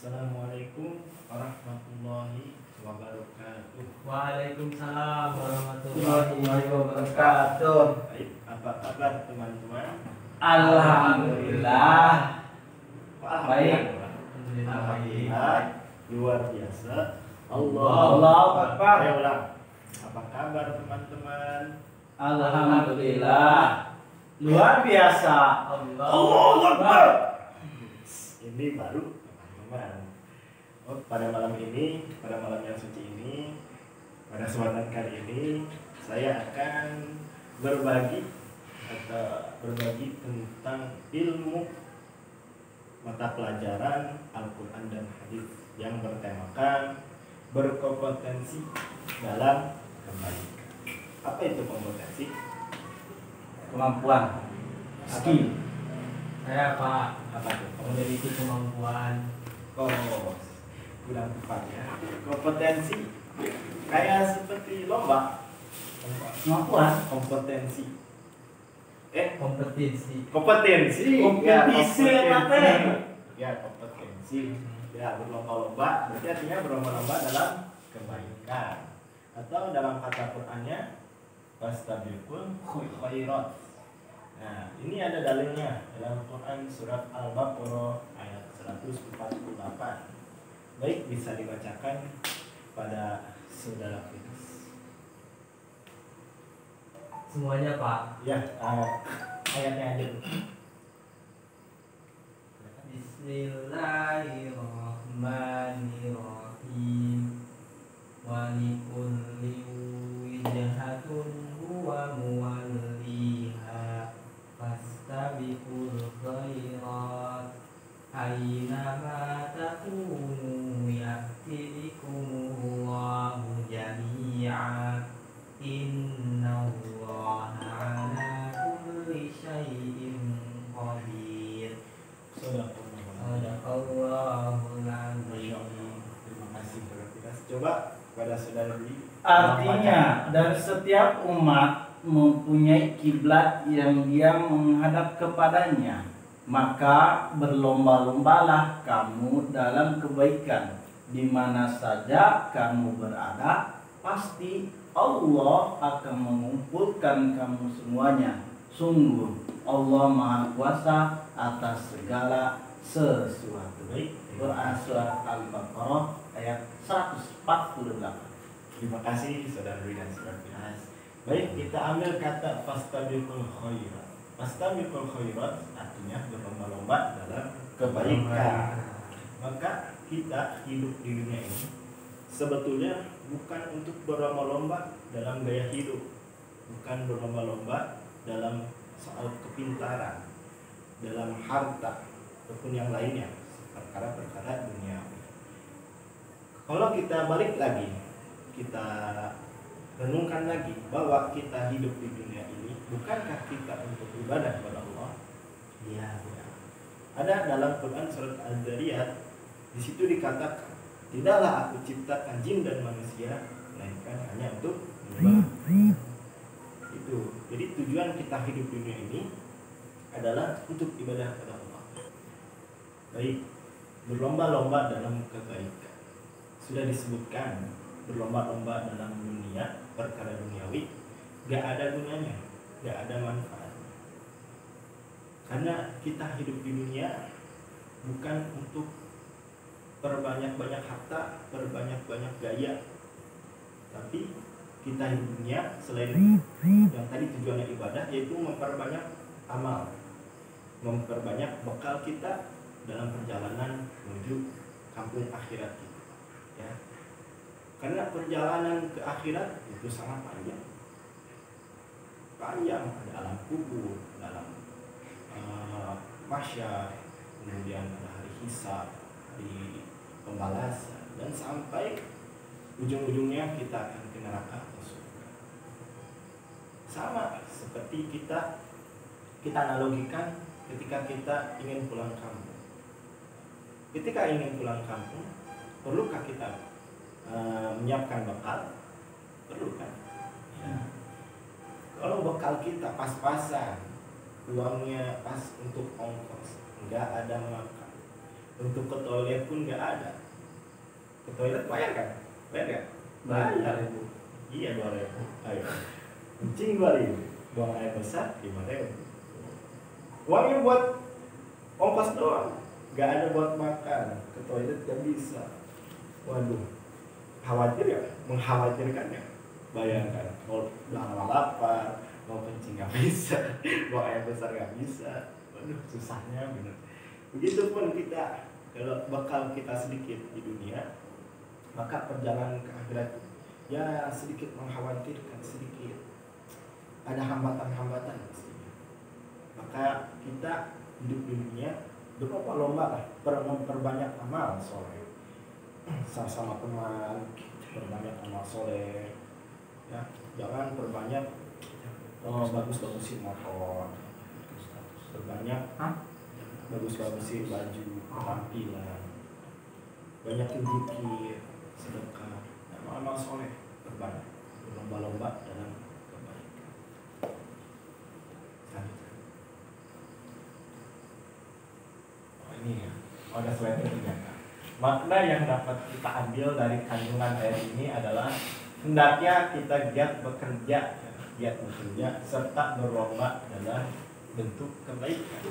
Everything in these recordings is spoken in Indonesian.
Assalamualaikum warahmatullahi wabarakatuh. Waalaikumsalam warahmatullahi wabarakatuh. Baik, apa kabar teman-teman? Alhamdulillah. Baik. Alhamdulillah. Luar biasa. Allahu Akbar. Ayo ulang. Apa kabar teman-teman? Alhamdulillah. Luar biasa. Allahu Akbar. Ini baru teman-teman. Pada malam yang suci ini, pada kesempatan kali ini saya akan berbagi tentang ilmu mata pelajaran Al-Quran dan Hadis yang bertemakan berkompetensi dalam kebaikan. Apa itu kompetensi? Kemampuan. Skill. Saya Apa itu? memiliki kemampuan. Kurang tepat ya. Kompetensi kayak seperti lomba. Kemampuan. Kompetensi. Kompetisi Ya, kompetensi. Ya, berlomba-lomba berarti artinya berlomba-lomba dalam kebaikan. Atau dalam kata Qur'annya fastabiqul khairat. Nah, ini ada dalilnya dalam Quran surat Al-Baqarah ayat 148. Baik, bisa dibacakan pada saudara Firdus. Semuanya, Pak. Ya, ayatnya aja. Bismillahirrahmanirrahim. Wa likulli wijhatun huwa muwalliha fastabiqul khairat aynama takunu ya'ti bikumullahu jami'a innallaha ala kulli syai'in qadir. Sadaqallahul azim. Terima kasih Firdus. Coba pada saudari. Artinya, dan setiap umat mempunyai kiblat yang dia menghadap kepadanya, maka berlomba-lombalah kamu dalam kebaikan. Di mana saja kamu berada, pasti Allah akan mengumpulkan kamu semuanya. Sungguh Allah Maha Kuasa atas segala sesuatu. Baik, Quran surat Al-Baqarah ayat 148. terima kasih saudara Dwi dan saudara Firdus. Baik, kita ambil kata fastabiqul khairat. Fastabiqul khairat artinya berlomba-lomba dalam kebaikan. Maka kita hidup di dunia ini sebetulnya bukan untuk berlomba-lomba dalam gaya hidup, bukan berlomba-lomba dalam soal kepintaran, dalam harta ataupun yang lainnya, perkara-perkara duniawi. Kalau kita balik lagi, kita renungkan lagi bahwa kita hidup di dunia ini bukankah kita untuk ibadah kepada Allah? Iya. Ada dalam Quran surat Al-Zariyat, di situ dikatakan, tidaklah aku ciptakan jin dan manusia melainkan hanya untuk ibadah. Itu. Jadi tujuan kita hidup di dunia ini adalah untuk ibadah kepada Allah. Baik, berlomba-lomba dalam kebaikan. Sudah disebutkan, berlomba-lomba dalam dunia, perkara duniawi, gak ada gunanya, gak ada manfaat. Karena kita hidup di dunia bukan untuk perbanyak-banyak harta, perbanyak-banyak gaya, tapi kita hidup di dunia selain yang tadi tujuannya ibadah, yaitu memperbanyak amal, memperbanyak bekal kita dalam perjalanan menuju kampung akhirat kita. Ya. Karena perjalanan ke akhirat itu sangat panjang. Ada alam kubur, dalam mahsyar, kemudian ada hari hisab, hari pembalasan, dan sampai ujung-ujungnya kita akan ke neraka atau surga. Sama seperti kita analogikan ketika kita ingin pulang kampung. Ketika ingin pulang kampung, perlukah kita menyiapkan bekal? Perlu kan? Ya. Kalau bekal kita pas-pasan, uangnya pas untuk ongkos, nggak ada makan, Untuk ke toilet pun nggak ada. Ke toilet bayar kan? Bayar nggak? Bayar. Iya 2.000. Ayo. Kencing 2.000. Buang air besar 5.000. Uangnya buat ongkos doang. Nggak ada buat makan. Ke toilet nggak bisa. Waduh. Khawatir ya? Mengkhawatirkan ya? Bayangkan. Mau lama lapar, mau kencing nggak bisa, mau air besar nggak bisa. Waduh, susahnya bener. Begitupun kita, kalau bekal kita sedikit di dunia, maka perjalanan ke akhirat ya sedikit mengkhawatirkan, sedikit ada hambatan-hambatan pastinya. Maka kita hidup di dunia berlomba-lomba lah, memperbanyak amal soleh, sama-sama teman, perbanyak amal soleh. Ya, jangan perbanyak bagus-bagusin motor, perbanyak bagus-bagusin baju, penampilan, banyakin zikir, sedekah, amal soleh, perbanyak, berlomba-lomba dalam kebaikan. Selanjutnya. Ini ya, ada slide ketiga. Makna yang dapat kita ambil dari kandungan ayat ini adalah hendaknya kita giat bekerja, serta berlomba dalam bentuk kebaikan,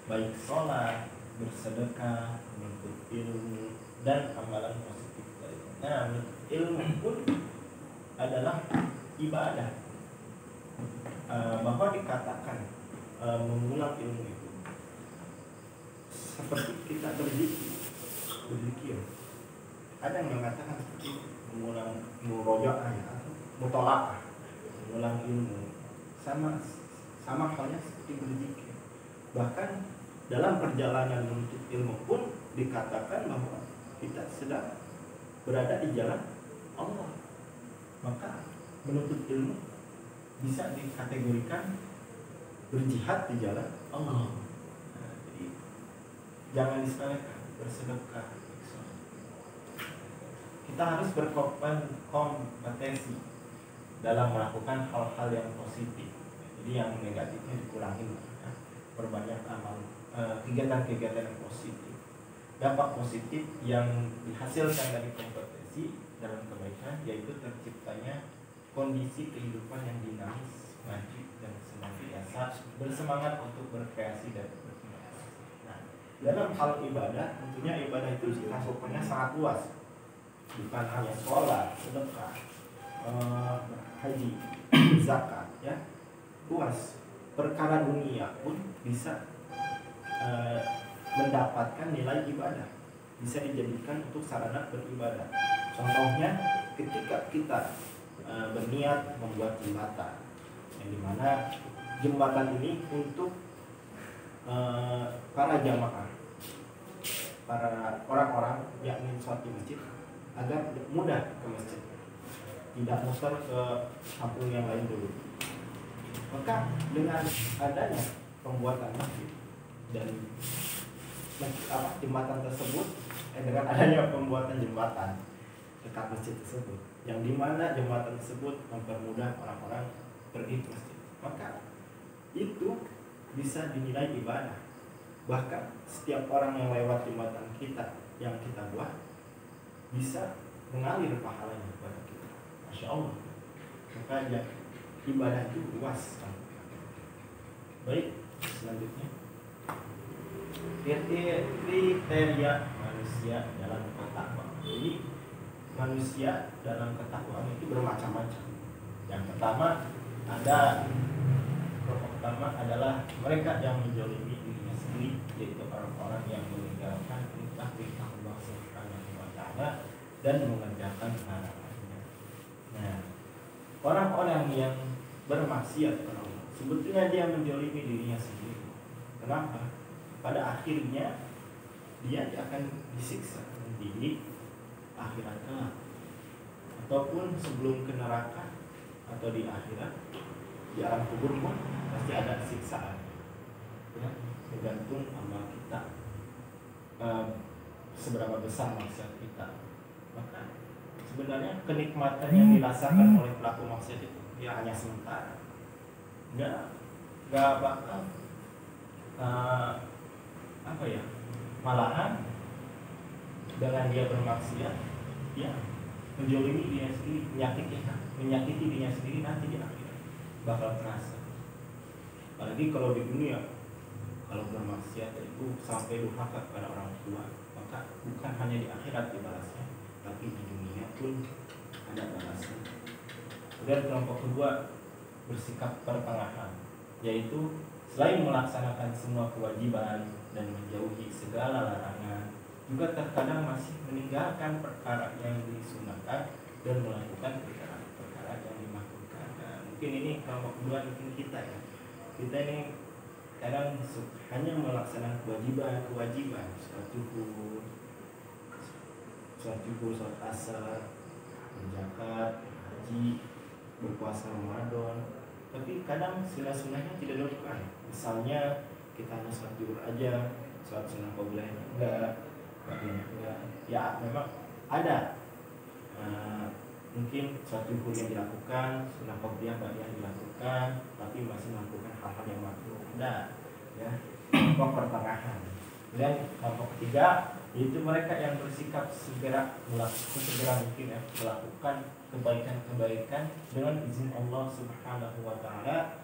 baik sholat, bersedekah, menuntut ilmu, dan amalan positif lainnya. Nah, ilmu pun adalah ibadah. Bahwa dikatakan mengulang ilmu itu seperti kita berzikir. Ada yang mengatakan seperti itu, mengulang murojaah atau mutolaah, mengulang ilmu, sama halnya seperti berzikir. Bahkan dalam perjalanan menuntut ilmu pun dikatakan bahwa kita sedang berada di jalan Allah. Maka menuntut ilmu bisa dikategorikan berjihad di jalan Allah. Nah, jadi jangan disepelekan, bersedekah. Kita harus berkompetensi dalam melakukan hal-hal yang positif. Jadi yang negatifnya dikurangin, ya. Perbanyak amal, kegiatan-kegiatan yang positif. Dampak positif yang dihasilkan dari kompetensi dalam kebaikan yaitu terciptanya kondisi kehidupan yang dinamis, maju, dan senantiasa bersemangat untuk berkreasi dan berkreasi. Nah, dalam hal ibadah, tentunya ibadah itu cakupannya sangat luas. Bukan hanya sholat, sedekah, haji, zakat, ya, luas. Perkara dunia pun bisa mendapatkan nilai ibadah, bisa dijadikan untuk sarana beribadah. Contohnya, ketika kita berniat membuat jembatan, yang dimana jembatan ini untuk para jamaah, para orang-orang yang ingin sholat di masjid, agar mudah ke masjid, tidak muter ke kampung yang lain dulu. Maka dengan adanya pembuatan masjid dan jembatan tersebut, dengan adanya pembuatan jembatan dekat masjid tersebut, yang dimana jembatan tersebut mempermudah orang-orang pergi ke masjid, maka itu bisa dinilai ibadah. Bahkan setiap orang yang lewat jembatan kita yang kita buat bisa mengalir pahalanya kepada kita. Masya Allah. Maka ya, ibadah itu luas. Baik, selanjutnya kriteria manusia dalam ketakwaan. Jadi manusia dalam ketakwaan itu bermacam-macam. Yang pertama adalah mereka yang menjolimi dirinya sendiri, yaitu orang-orang yang meninggalkan perintah-perintah Allah Subhanahu wa Ta'ala dan mengerjakan larangannya. Nah, orang-orang yang bermaksiat kepada Allah, sebetulnya dia menjolimi dirinya sendiri. Kenapa? Pada akhirnya dia akan disiksa di akhirat kelak, ataupun sebelum ke neraka atau di akhirat, di alam kubur pun pasti ada siksaan. Ya, tergantung amal kita, seberapa besar maksiat kita. Maka sebenarnya kenikmatan yang dirasakan oleh pelaku maksiat itu ya hanya sementara, nggak bakal malahan dengan dia bermaksiat, ya menjolimi dirinya sendiri, menyakiti dirinya sendiri nanti di akhirat bakal terasa. Apalagi kalau di dunia, kalau bermaksiat itu sampai durhaka kepada orang tua, maka bukan hanya di akhirat dibalasnya, tapi di dunia pun ada balasan. Kemudian kelompok kedua bersikap pertengahan, yaitu selain melaksanakan semua kewajiban dan menjauhi segala larangan, juga terkadang masih meninggalkan perkara yang disunahkan dan melakukan perkara yang dimakruhkan. Nah, mungkin ini kelompok kedua, mungkin kita ya. Kita ini kadang hanya melaksanakan kewajiban, sholat zuhur, sholat asar, zakat, haji, berpuasa Ramadan, tapi kadang sunnah-sunnahnya tidak dilakukan. Misalnya kita hanya sholat zuhur aja, sholat sunnah qobliyah enggak, enggak. Ya memang ada mungkin sholat zuhur yang dilakukan, sunnah qobliyah yang dilakukan, tapi masih melakukan hal-hal yang makruh. Ada ya, kelompok pertengahan. Dan kelompok ketiga yaitu mereka yang bersikap segera mungkin ya, melakukan kebaikan dengan izin Allah Subhanahu wa taala.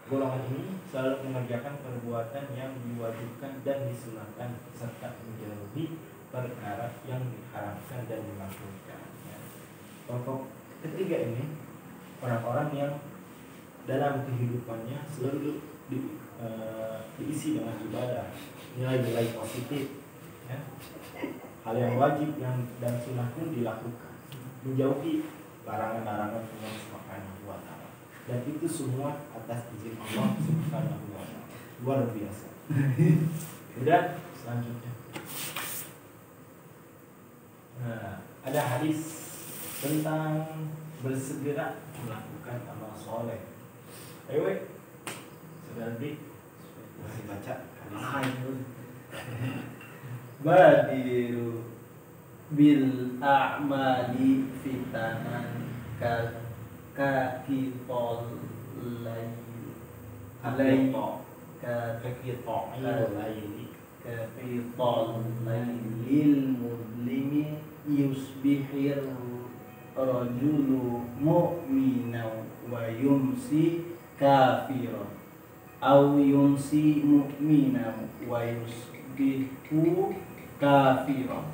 Golongan ini selalu mengerjakan perbuatan yang diwajibkan dan disunahkan serta menjauhi perkara yang diharamkan dan dimakruhkan. Ya. Kelompok ketiga ini orang-orang yang dalam kehidupannya selalu diisi dengan ibadah, nilai-nilai positif, ya. Hal yang wajib dan sunnah pun dilakukan, menjauhi larangan-larangan Allah Subhanahu wa taala. Dan itu semua atas izin Allah Subhanahu wa taala. Luar biasa. Kemudian selanjutnya, nah, ada hadis tentang bersegera melakukan amal soleh. Ayo, saudara Dik, masih baca hadis. Badiru bil a'mali fitanan kakitol laylil mudlimi yusbihir rajulu mu'minan wa yumsi kafiran aw yumsi mu'minan wa yusbihu kafiran.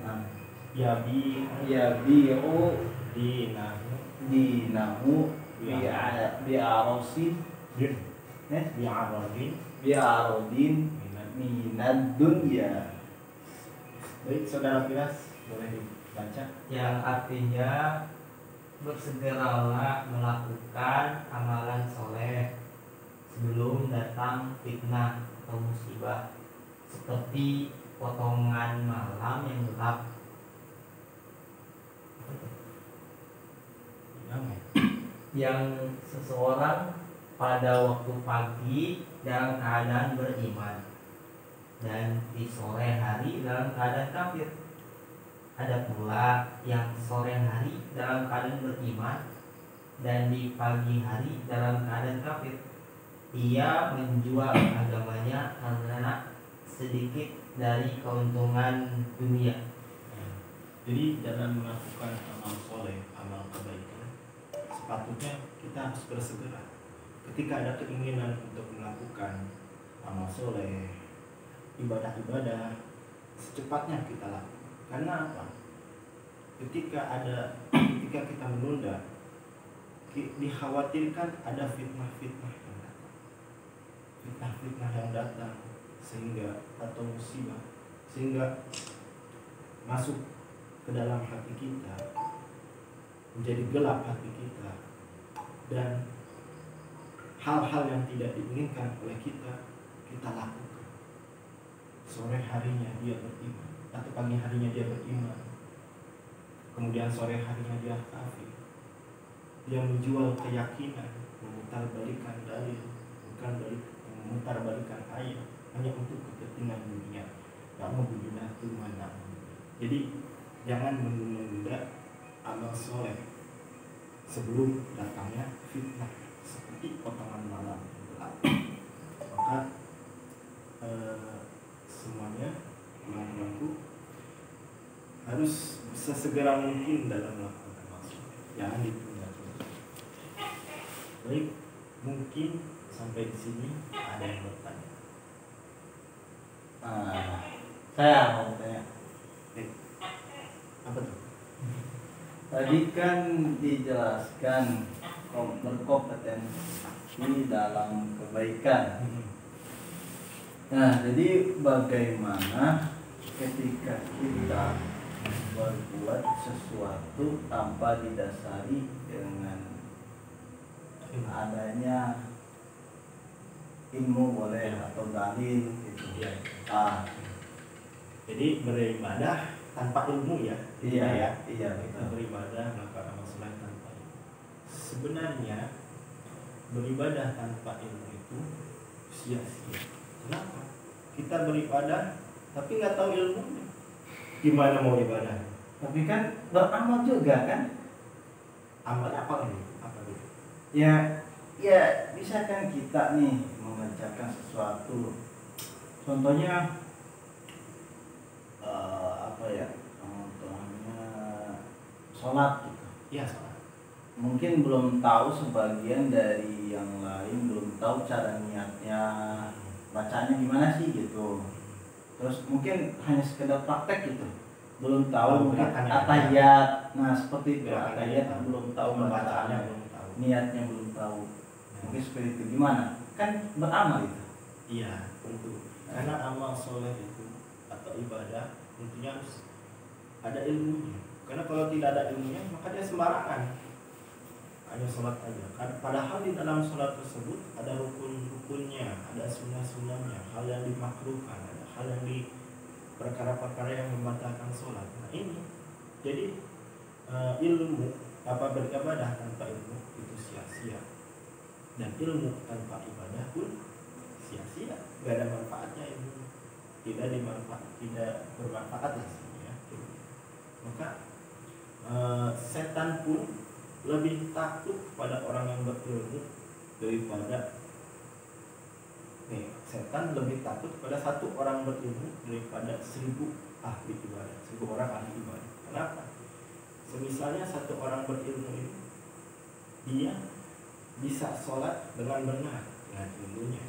Nah, yabi'u dinahu bi'arosin bi'arodin minad dunya. Baik, saudara Firas, boleh dibaca. Yang artinya bersegeralah melakukan amalan soleh sebelum datang fitnah atau musibah, seperti potongan malam yang gelap. Yang seseorang pada waktu pagi dalam keadaan beriman dan di sore hari dalam keadaan kafir. Ada pula yang sore hari dalam keadaan beriman dan di pagi hari dalam keadaan kafir. Ia menjual agamanya karena sedikit dari keuntungan dunia. Jadi dalam melakukan amal soleh, amal kebaikan, sepatutnya kita harus bersegera. Ketika ada keinginan untuk melakukan amal soleh, ibadah-ibadah, secepatnya kita lakukan. Karena apa? Ketika kita menunda, dikhawatirkan ada fitnah-fitnah yang datang, sehingga atau musibah, sehingga masuk ke dalam hati kita, menjadi gelap hati kita, dan hal-hal yang tidak diinginkan oleh kita lakukan. Sore harinya dia beriman, atau pagi harinya dia beriman, kemudian sore harinya dia kafir. Dia menjual keyakinan, memutarbalikkan dalil, memutarbalikkan ayat hanya untuk kepentingan dunia. Na'udzubillah tsumma. Jadi jangan menunda amal soleh sebelum datangnya fitnah seperti potongan malam gelap. Maka sesegera mungkin dalam melakukan amal soleh, jangan ditunda-tunda. Baik, mungkin sampai di sini ada yang bertanya. Saya mau tanya. Apa tuh? Tadi kan dijelaskan berkompetensi dalam kebaikan. Nah, jadi bagaimana ketika kita berbuat sesuatu tanpa didasari dengan adanya ilmu boleh atau dalil gitu. Iya. Jadi beribadah tanpa ilmu ya. Iya, Kita betul. beribadah melakukan amal soleh tanpa ilmu. Sebenarnya beribadah tanpa ilmu itu sia-sia. Kenapa? Kita beribadah tapi nggak tahu ilmunya. Gimana mau ibadah? Tapi kan beramal juga kan? Amal apa lagi? Apa gitu? Ya bisa kan kita nih mengerjakan sesuatu. Contohnya apa ya? Contohnya sholat gitu. Iya, salah. Mungkin belum tahu, sebagian dari yang lain belum tahu cara niatnya, bacanya gimana sih gitu. Terus mungkin hanya sekedar praktek gitu, belum tahu mungkin atahiyat. Nah seperti itu, atahiyat belum tahu Membacaannya bacaannya, belum tahu. niatnya belum tahu. Mungkin seperti itu. Gimana? Kan beramal itu. Iya, tentu. Karena amal soleh itu atau ibadah tentunya harus ada ilmunya. Karena kalau tidak ada ilmunya maka dia sembarangan. Hanya sholat aja. Padahal di dalam sholat tersebut ada rukun-rukunnya, ada sunnah-sunnahnya, hal yang dimakruhkan, ada hal yang di perkara-perkara yang membatalkan sholat. Nah ini, jadi ilmu beribadah tanpa ilmu itu sia-sia, dan ilmu tanpa ibadah pun sia-sia. Gak ada manfaatnya ilmu, tidak bermanfaat lah ya. Maka setan pun lebih takut pada orang yang berilmu daripada setan lebih takut pada satu orang berilmu daripada 1000 ahli ibadah, 1000 orang ahli ibadah. Kenapa? Misalnya satu orang berilmu ini dia bisa sholat dengan benar dengan ilmunya,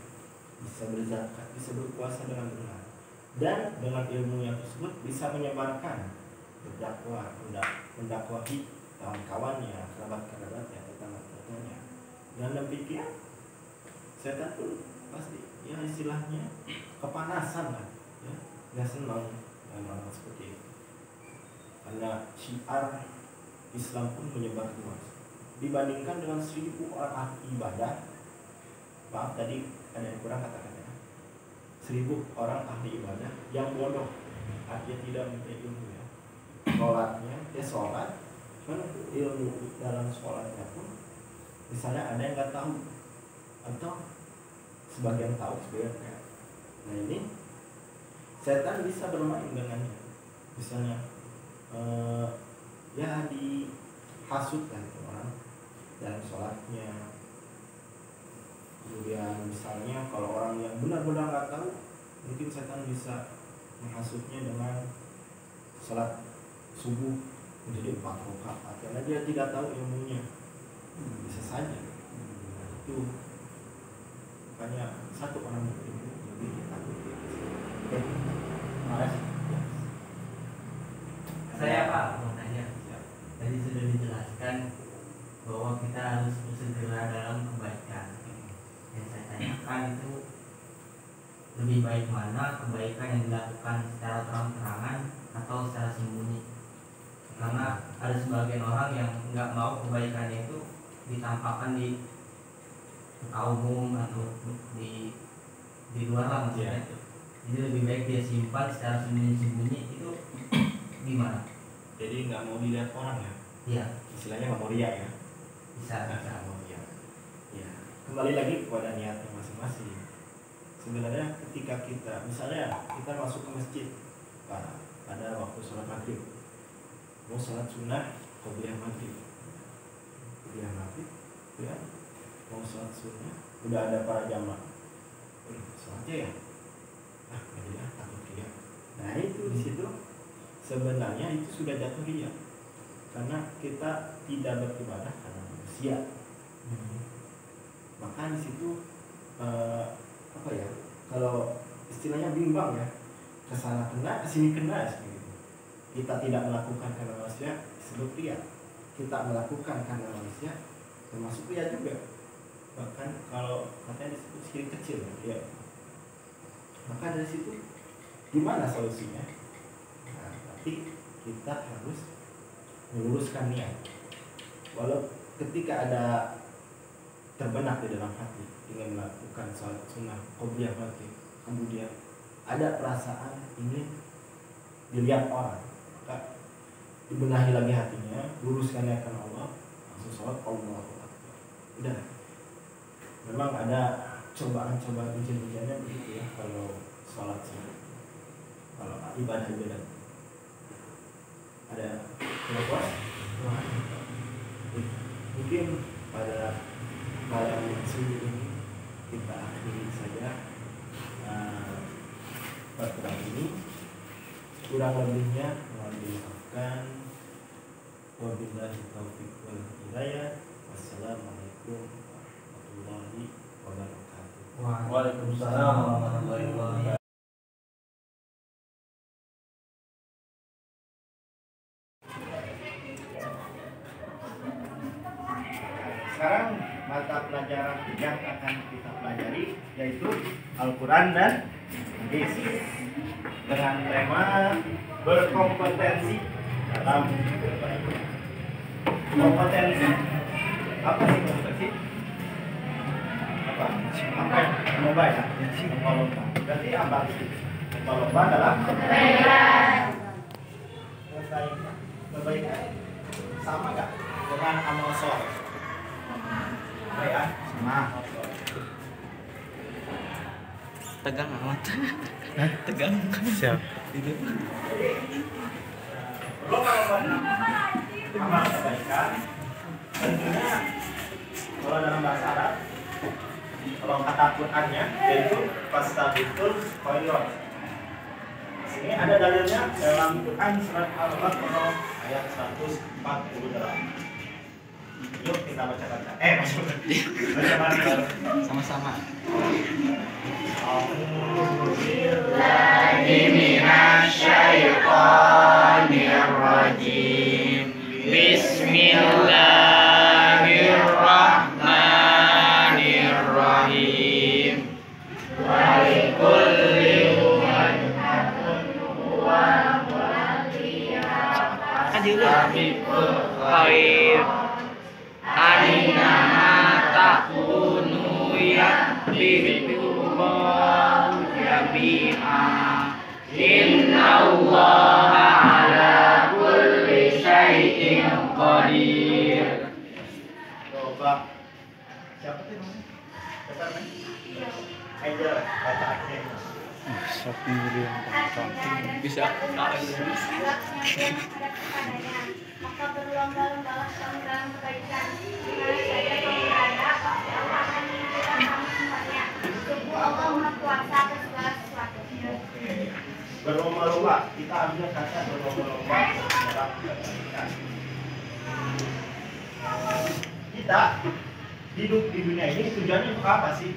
bisa berzakat, bisa berpuasa dengan benar, dan dengan ilmunya tersebut bisa menyebarkan, berdakwah, mendakwahi kawan-kawannya, kerabat-kerabatnya, tetangga-tetangganya. Dan demikian setan pun pasti ya istilahnya kepanasan lah ya, nggak senang dengan hal seperti itu. Karena syiar Islam pun menyebar luas dibandingkan dengan 1000 orang ahli ibadah. Maaf tadi ada yang kurang kata-katanya. 1000 orang ahli ibadah yang bodoh, artinya tidak mempunyai ilmu ya. Sholatnya dia sholat, kan ilmu dalam sholatnya pun misalnya ada yang nggak tahu atau sebagian tahu, sebagian enggak. Nah ini setan bisa bermain dengannya. Misalnya ya dihasut kan orang dalam sholatnya. Kemudian misalnya kalau orang yang benar-benar nggak tahu, mungkin setan bisa menghasutnya dengan sholat subuh menjadi 4 rakaat karena dia tidak tahu ilmunya. Bisa saja. Nah, itu makanya satu orang berilmu lebih ditakuti. Oke, makasih. Saya Pak mau tanya. Tadi sudah dijelaskan bahwa kita harus bersegera dalam kebaikan. Yang saya tanyakan itu lebih baik mana kebaikan yang dilakukan secara terang-terangan atau secara sembunyi? Karena ada sebagian orang yang nggak mau kebaikannya itu ditampakkan di muka umum atau di luar lah maksudnya. Jadi lebih baik dia simpan secara sembunyi-sembunyi. Itu gimana? Jadi nggak mau dilihat orang ya? Iya. Istilahnya nggak mau riak ya? Bisa. Nggak mau riak. Ya, kembali lagi kepada niatnya masing-masing. Sebenarnya ketika kita, misalnya kita masuk ke masjid pada waktu sholat maghrib, mau sholat sunnah qobliyah maghrib, ya, mau sholat sunnah, udah ada para jamaah, sholatnya ya, takut riak. Nah itu di situ sebenarnya itu sudah jatuh riya, karena kita tidak beribadah karena manusia. Maka di situ apa ya, kalau istilahnya bimbang ya, kesana kena kesini kena seperti itu. Kita tidak melakukan karena manusia disebut riya, kita melakukan karena manusia termasuk riya juga. Bahkan kalau katanya disebut syirik kecil ya. Maka dari situ gimana solusinya? Nah, tapi kita harus meluruskan niat. Walau ketika ada terbenak di dalam hati ingin melakukan sholat sunnah qobliyah wajib, kemudian ada perasaan ingin dilihat orang, maka dibenahi lagi hatinya, luruskan niatkan Allah, langsung sholat Allahu Akbar. Udah. Memang ada cobaan-cobaan ujian-ujiannya begitu ya kalau sholat sunnah, kalau ibadah. Ada kenapa? Mungkin pada malam ini kita akhiri saja pertemuan ini. Kurang lebihnya mohon dimaafkan. Wabillahi taufiq wal hidayah. Wassalamualaikum warahmatullahi wabarakatuh. Waalaikumsalam warahmatullahi wabarakatuh. Sekarang mata pelajaran yang akan kita pelajari yaitu Al-Quran dan hadis dengan tema berkompetensi dalam kebaikan. Kompetensi apa sih kompetensi? Apa yang lomba ya? Lomba. Berarti apa sih? Lomba dalam kebaikan. Kebaikan sama nggak dengan amal soleh? Ya, sama. Tegang amat. Tegang. Siap. Itu. Amal kebaikan tentunya kalau dalam bahasa Arab, kalau kata Qurannya yaitu fastabiqul khairat. Sini ada dalilnya dalam Quran surat Al-Baqarah ayat 148. Yuk kita baca-baca. Masuk. Baca bareng. Sama-sama. Bismillahirrahmanirrahim. Bismillahirrahmanirrahim. Walikulli wajhatun huwa sabiqul khair. Aina takunu yahdikumullahu jami'a. Innallaha ala kulli syai'in qadir. Coba. Siapa sih namanya? Siapa namanya? Angel, baca Angel. Sok milih yang tertentu. Bisa. Maka berlomba-lombalah kamu dalam kebaikan. Karena saja kamu berada, pasti Allah akan menunjukkan kamu semuanya. Sungguh Allah Maha Kuasa atas segala sesuatu. Berlomba-lomba, kita ambil kata berlomba-lomba dalam kebaikan. Kita hidup di dunia ini tujuannya untuk apa sih?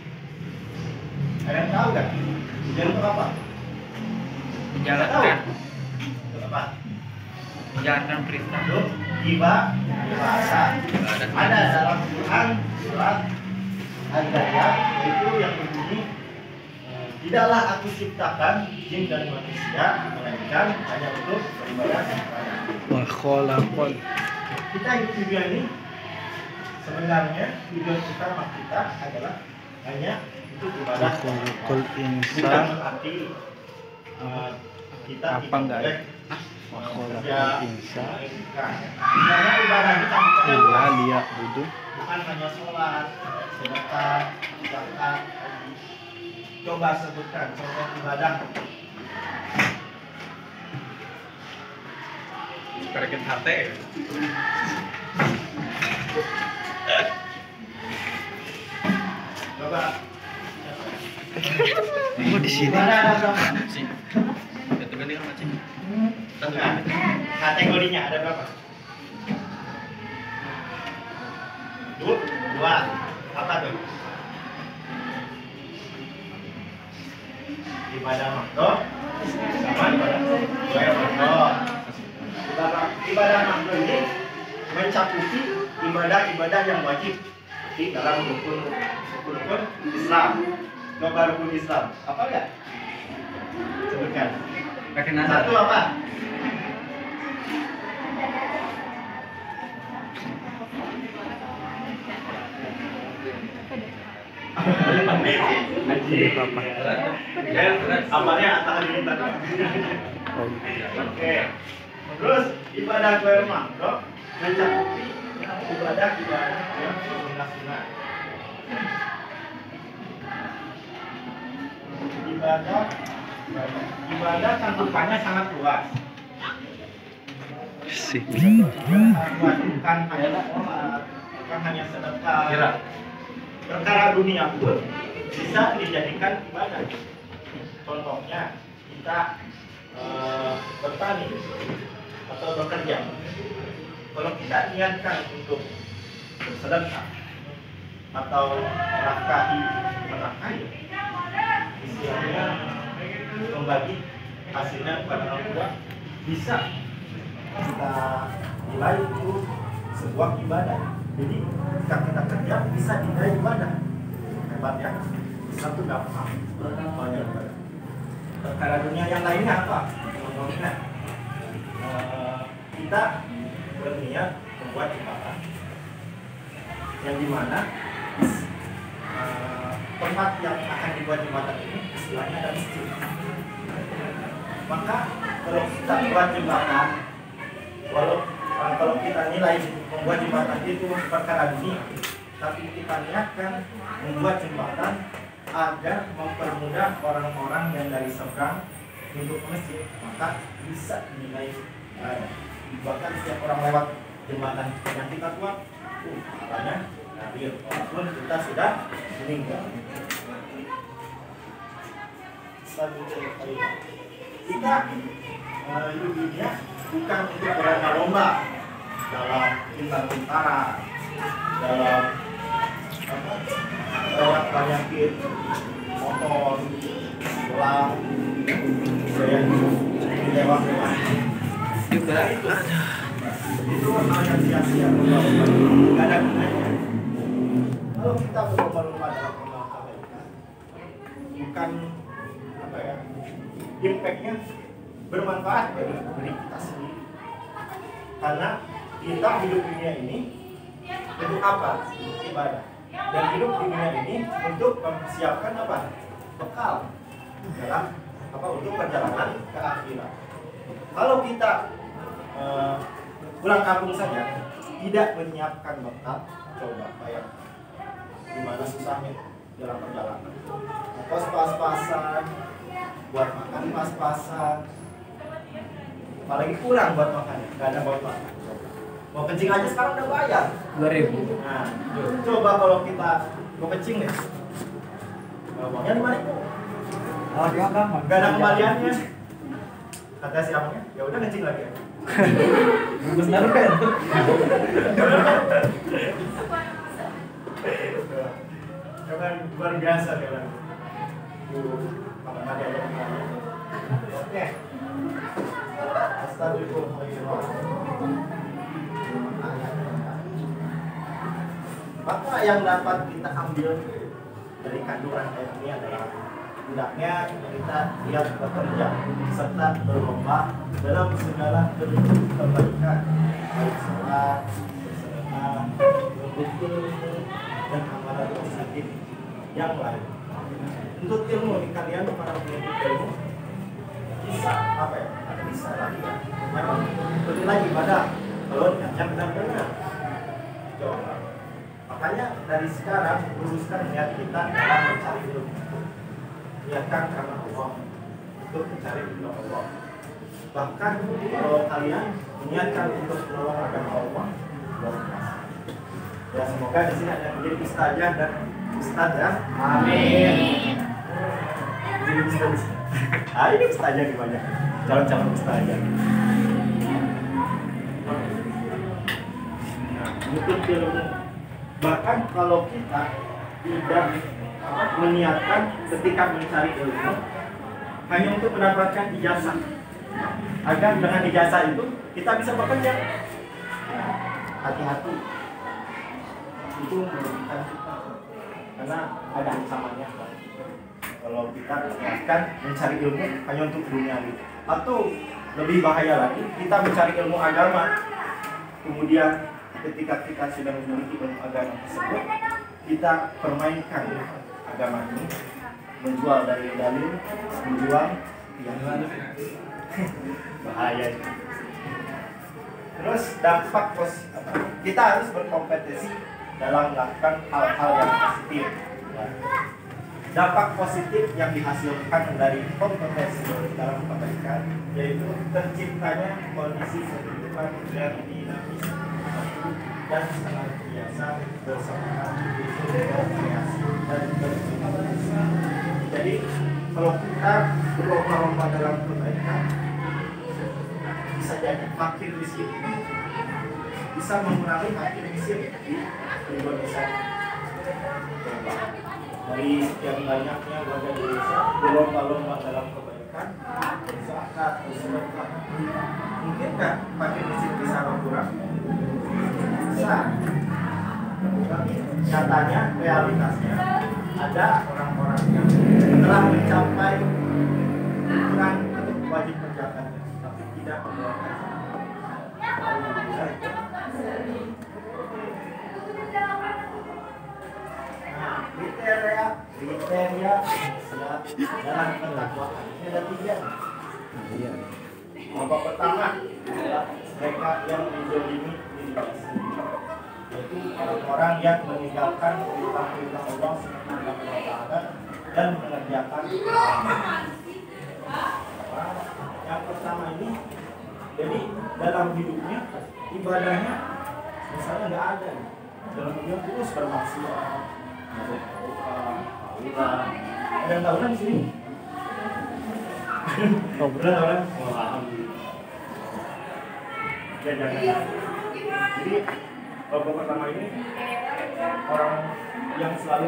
Ada yang tahu nggak? Tujuan untuk apa? Menjalankan Menjalankan perintah. Untuk puasa. Ada dalam Quran surat Al-Dariyat yaitu yang berbunyi, tidaklah aku ciptakan jin dan manusia melainkan hanya untuk beribadah kepadaku. Wa khalaqal Kita hidup di dunia ini sebenarnya tujuan utama kita adalah hanya untuk ibadah. khalaqal Bukan insan berarti kita Apa tidak enggak boleh wa kerja khalaqal insan karena ibadah kita bukan illa liya'budu. bukan hanya sholat, sedekah, zakat. Coba sebutkan contoh ibadah. Kereket hati. Coba. Oh di sini. Ibadah agama. Itu ganti sama Cing. Nah, kategorinya ada berapa? Dua. Apa tuh? Ibadah makro sama ibadah makro. Ibadah makro ini mencakupi ibadah-ibadah yang wajib di dalam rukun Islam. Coba rukun Islam apa enggak? Sebutkan. Satu apa? Haji. Amalnya antara kita. Oke. Terus ibadah ghairul makro mencakupi ibadah yang sunnah-sunnah. Ibadah cakupannya sangat luas. Bukan hanya sholat, bukan hanya sedekah. Perkara dunia pun bisa dijadikan ibadah. Contohnya kita bertani atau bekerja. Kalau kita niatkan untuk bersedekah atau menafkahi, istilahnya membagi hasilnya kepada orang tua, bisa kita nilai itu sebuah ibadah. Jadi jika kita kerja bisa dinilai ibadah. Hebat ya, satu gampang. Perkara dunia yang lainnya apa? Contohnya kita berniat membuat jembatan yang dimana tempat yang akan dibuat jembatan ini istilahnya ada masjid. Maka kalau kita buat jembatan, kalau kita nilai membuat jembatan itu perkara dunia, tapi kita niatkan membuat jembatan agar mempermudah orang-orang yang dari seberang untuk ke masjid, maka bisa dinilai bahkan setiap orang lewat jembatan yang kita buat, pahalanya ngalir walaupun kita sudah meninggal. Kita hidup dunia bukan untuk berlomba-lomba dalam pintar-pintaran, dalam banyakin motor, pulang, gaya hidup mewah-mewah. Itu hal yang sia-sia, nggak ada gunanya. Kalau kita berlomba-lomba dalam amal kebaikan, bukan apa ya, impactnya bermanfaat bagi diri kita sendiri. Karena kita hidup di dunia ini untuk apa? Ibadah. Dan hidup di dunia ini untuk mempersiapkan apa? Bekal dalam apa? Untuk perjalanan ke akhirat. Kalau kita pulang kampung saja tidak menyiapkan bekal, coba bayang gimana susahnya dalam perjalanan. Kos pas-pasan, buat makan pas-pasan, apalagi pulang buat makan, nggak ada buat makan. Mau kencing aja sekarang udah bayar 2.000. Nah, coba kalau kita mau kencing nih, uangnya 5.000. Nggak ada kembaliannya. Kata siapanya, ya udah kencing lagi. Benar kan? Jangan luar biasa kan. Oke. Maka yang dapat kita ambil dari kandungan ayat ini adalah hendaknya kita giat bekerja serta berlomba dalam segala bentuk kebaikan, baik sholat, bersedekah, berzikir, dan amalan positif yang lain. Untuk ilmu nih, kalian para penuntut ilmu bisa apa ya? Bisa lagi ya. Memang berilah ibadah kalau niatnya benar-benar. Coba. Makanya dari sekarang luruskan niat kita dalam mencari ilmu. Niatkan karena Allah untuk mencari ilmu Allah. Bahkan kalau kalian niatkan untuk menolong agama Allah, luar biasa. Ya semoga di sini ada yang menjadi ustazah dan ustazah. Amin. Jadi ustazah. Ini ustazah di banyak calon-calon ustazah. menuntut ilmu. Bahkan kalau kita tidak meniatkan ketika mencari ilmu hanya untuk mendapatkan ijazah, agar dengan ijazah itu kita bisa bekerja. Hati-hati, itu merugikan kita karena ada ancamannya. Kalau kita niatkan mencari ilmu hanya untuk dunia gitu, atau lebih bahaya lagi kita mencari ilmu agama, kemudian ketika kita sudah memiliki ilmu agama tersebut kita permainkan agama ini, menjual dalil-dalil, menjual keyakinan. Bahaya. Terus dampak kita harus berkompetisi dalam melakukan hal-hal yang positif. Dampak positif yang dihasilkan dari kompetensi dalam kebaikan yaitu terciptanya kondisi kehidupan yang dinamis dan senantiasa bersemangat berkreasi dan berkreasi. Jadi kalau kita berlomba-lomba dalam kebaikan, bisa jadi makin miskin, bisa mengurangi makin miskin di Indonesia. Dari sekian banyaknya warga Indonesia berlomba-lomba dalam kebaikan, zakat, sedekah, mungkinkah makin miskin bisa berkurang? Bisa. Tapi nyatanya, realitasnya ada orang-orang yang telah mencapai ukuran untuk wajib perjakannya, tapi tidak mengeluarkan kriteria dalam ketakwaan ini ada 3. Yang pertama adalah mereka yang menzalimi dirinya sendiri, yaitu orang-orang yang meninggalkan perintah-perintah Allah Subhanahu wa Ta'ala dan mengerjakan yang pertama ini. Jadi dalam hidupnya ibadahnya misalnya nggak ada, dalam hidupnya terus bermaksiat, ada yang tahu di sini? Oh, benar orang? Oh, alhamdulillah. Ya jangan. Jadi kelompok pertama ini orang yang selalu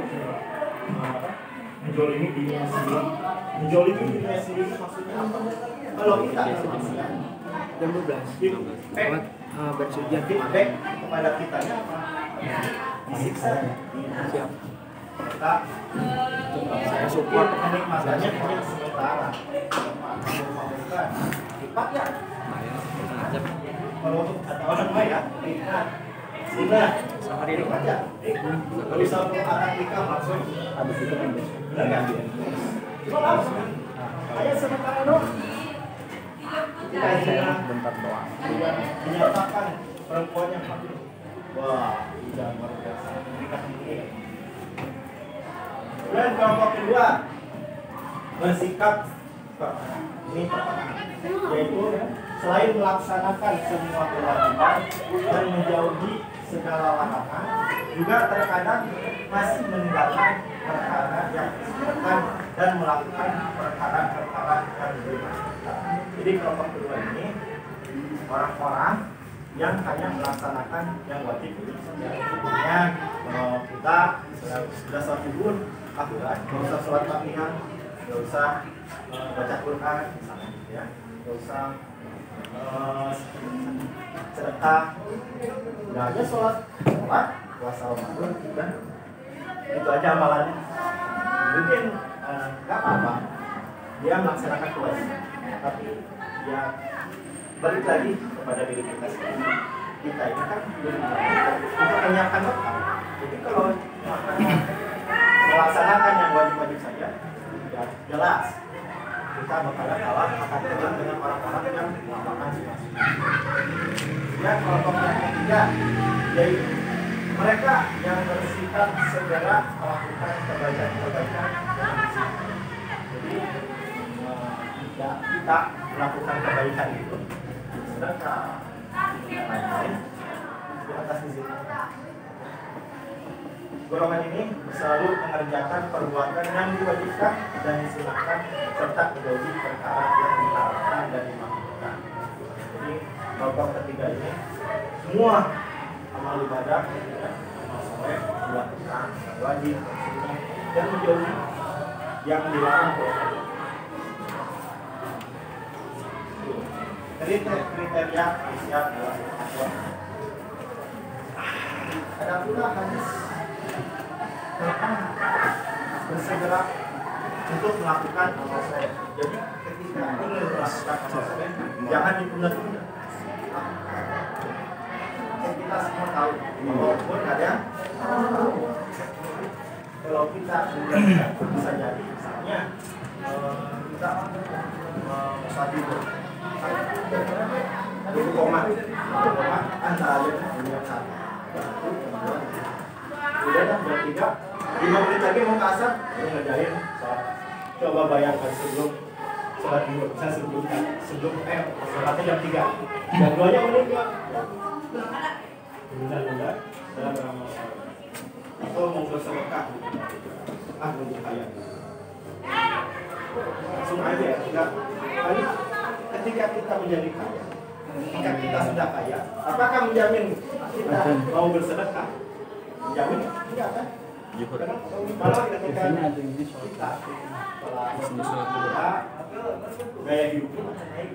menjolimi dirinya sendiri. Menjolimi dirinya sendiri maksudnya apa? Kalau kita maksiat jam 12 bersujian feedback kepada kita apa? Disiksa. siap. Kita saya support kenikmatannya hanya sementara. Bukan sifat ya. Kalau untuk kata orang lain ya, sudah sama diri aja. Kalau bisa akan nikah langsung habis itu kan benar nggak? Cuma langsung. Hanya sementara doang. Kita hanya bentar doang. menyatakan perempuan yang hamil. Wah, udah luar biasa. Nikah sendiri. Dan kelompok kedua bersikap ini yaitu selain melaksanakan semua kewajiban dan menjauhi segala larangan, juga terkadang masih meninggalkan perkara yang disunahkan dan melakukan perkara-perkara yang dimaksudkan. Jadi kelompok kedua ini orang-orang yang hanya melaksanakan yang wajib saja. Sebenarnya kita sudah sholat zuhur, lakukan. Nggak usah sholat Fatihah, nggak usah baca Quran, misalnya, ya. Nggak usah sedekah, udah aja sholat, puasa Ramadan, dan itu aja amalannya. Mungkin nggak apa-apa, dia melaksanakan kewajiban, tapi dia balik lagi kepada diri kita sendiri. Kita ini kan untuk menyiapkan bekal. Jadi kalau melaksanakan yang wajib-wajib saja, ya jelas kita bakalan kalah akan terbang dengan orang-orang yang melakukan sesuatu. Dan kelompok yang ketiga, yaitu mereka yang bersikap segera melakukan kebaikan-kebaikan. Jadi kita melakukan kebaikan itu, sedangkan yang lain di atas di sini. Golongan ini selalu mengerjakan perbuatan yang diwajibkan dan disunahkan serta menjauhi perkara yang diharamkan dan dimakruhkan. Jadi kelompok ketiga ini semua amal ibadah, ya, amal soleh, dilakukan yang wajib, sunnah, dan menjauhi yang dilarang oleh Allah. Kriteria siap dalam takwa. Ada pula hadis tentang bersegera untuk melakukan amal soleh. Jadi ketika ingin melakukan amal soleh, jangan ditunda-tunda. Kita semua tahu walaupun kadang kalau kita bisa jadi misalnya kita tadi koma antara yang satu udah dah bertiga 5 menit lagi mau ke asar ngerjain sholat. Coba bayangkan sebelum sholat dulu saya sebelum sholatnya jam 3 jam 2 nya meninggal benar-benar dalam beramal soleh atau mau bersedekah untuk kaya langsung aja ya ketika kita menjadi kaya, ketika kita sudah kaya, apakah menjamin kita mau bersedekah? Menjamin? Enggak kan? Malah ketika kita telah gaya hidupnya macam naik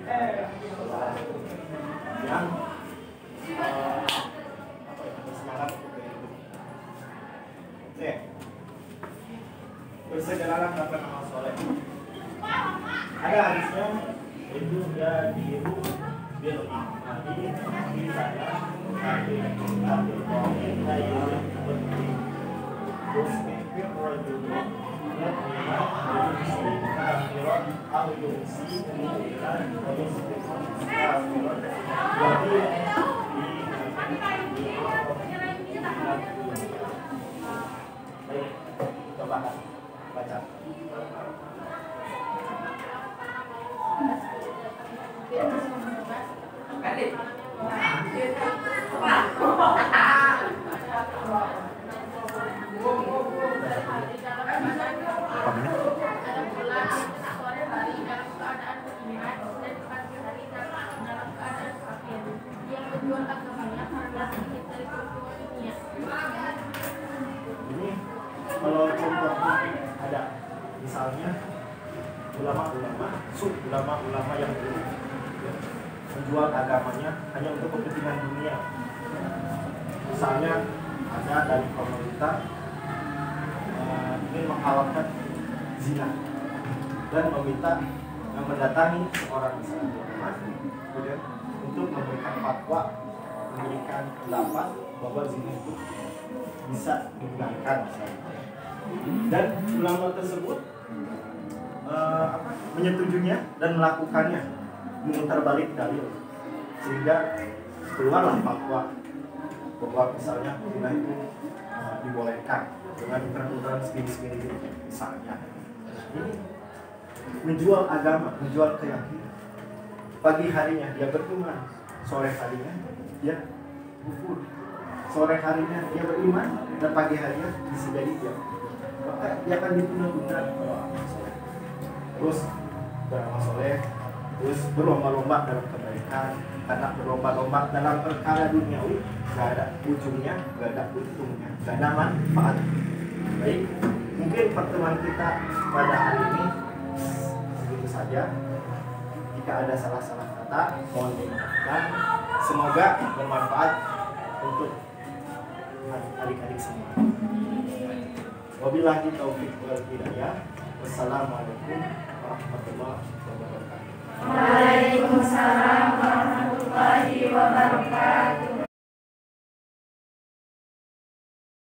yang semangat untuk gaya hidup. Oke, bersegeralah melakukan amal soleh. Ada hadisnya itu jadiru bil amali bisana bil qawmin ayyul qadri musbihir rajulu yatma al-muslim akhirat al-yumsi mu'minan wa yusbihu akhirat jadi baik, coba baca. Ini kalau contohnya ada misalnya ulama-ulama yang menjual agamanya hanya untuk kepentingan dunia. Misalnya ada dari pemerintah ingin menghalalkan zina dan meminta mendatangi seorang misalnya kemudian untuk memberikan fatwa, memberikan pendapat bahwa zina itu bisa dibenarkan misalnya. Dan ulama tersebut menyetujuinya dan melakukannya, memutar balik dalil sehingga keluarlah fatwa bahwa misalnya zina itu dibolehkan dengan ukuran segini misalnya. Ini menjual agama, menjual keyakinan. Pagi harinya dia beriman, sore harinya dia kufur. Sore harinya dia beriman dan pagi harinya bisa jadi dia. Maka dia akan ditunda-tunda kalau amal soleh. Terus beramal soleh, terus berlomba-lomba dalam kebaikan. Karena berlomba-lomba dalam perkara duniawi gak ada ujungnya, gak ada untungnya, gak ada manfaat. Baik, mungkin pertemuan kita pada hari ini begitu saja. Jika ada salah-salah kata, mohon dimaafkan. Semoga bermanfaat untuk adik-adik semua. Wabillahi taufiq wal hidayah. Wassalamualaikum warahmatullahi wabarakatuh. Waalaikumsalam warahmatullahi wabarakatuh.